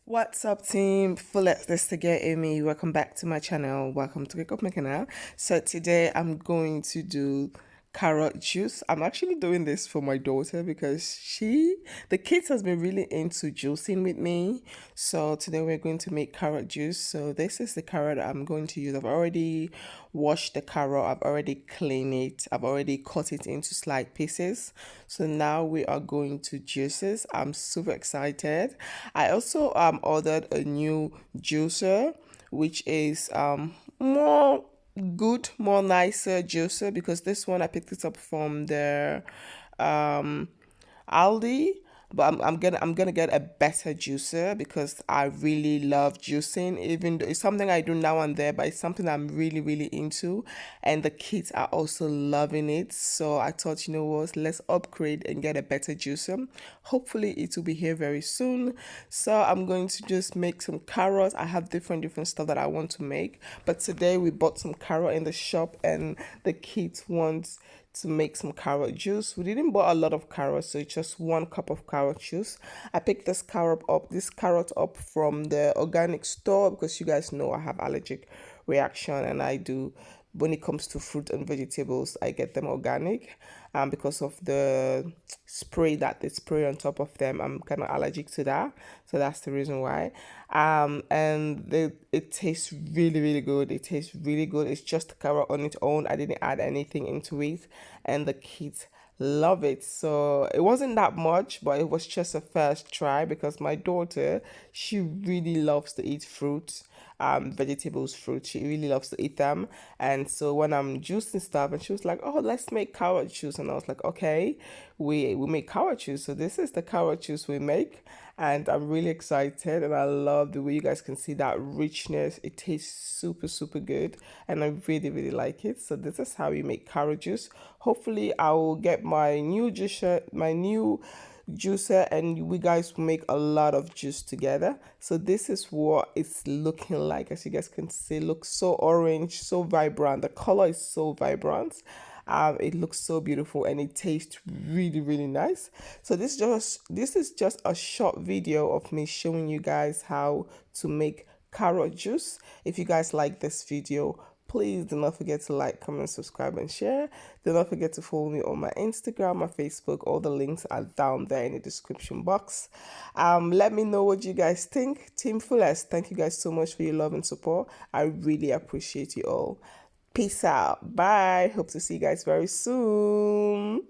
What's up, team? This again, Amy. Welcome back to my channel. Welcome to Wake Up My Canal. So today I'm going to do carrot juice. I'm actually doing this for my daughter because the kids has been really into juicing with me. So today we're going to make carrot juice. So this is the carrot I'm going to use. I've already washed the carrot. I've already cleaned it. I've already cut it into slight pieces. So now we are going to juices. I'm super excited. I also ordered a new juicer, which is more more nicer juicer, because this one I picked it up from the um Aldi, but I'm gonna get a better juicer because I really love juicing. Even though it's something I do now and there, but it's something I'm really into, and the kids are also loving it. So I thought, you know what, let's upgrade and get a better juicer. Hopefully it will be here very soon. So I'm going to just make some carrots. I have different stuff that I want to make, but today we bought some carrot in the shop, and the kids want to make some carrot juice. We didn't buy a lot of carrots, so it's just 1 cup of carrot juice. I picked this carrot up from the organic store because you guys know I have allergic reaction, and I do, when it comes to fruit and vegetables, I get them organic. Because of the spray that they spray on top of them, I'm kind of allergic to that, so that's the reason why. And it tastes really good. It tastes really good. It's just carrot on its own. I didn't add anything into it, and the kids love it. So it wasn't that much, but it was just a first try because my daughter, she really loves to eat fruits, vegetables, fruit. She really loves to eat them. And so when I'm juicing stuff, and she was like, "Oh, let's make carrot juice," and I was like, "Okay, we make carrot juice." So this is the carrot juice we make, and I'm really excited, and I love the way you guys can see that richness. It tastes super good, and I really like it. So this is how you make carrot juice. Hopefully I will get my new juicer, and we guys will make a lot of juice together. So this is what it's looking like. As you guys can see, it looks so orange, so vibrant. The color is so vibrant. It looks so beautiful, and it tastes really nice. So this is just a short video of me showing you guys how to make carrot juice. If you guys like this video, please do not forget to like, comment, subscribe, and share. Do not forget to follow me on my Instagram, my Facebook. All the links are down there in the description box. Let me know what you guys think. Team Fullest, thank you guys so much for your love and support. I really appreciate you all. Peace out. Bye. Hope to see you guys very soon.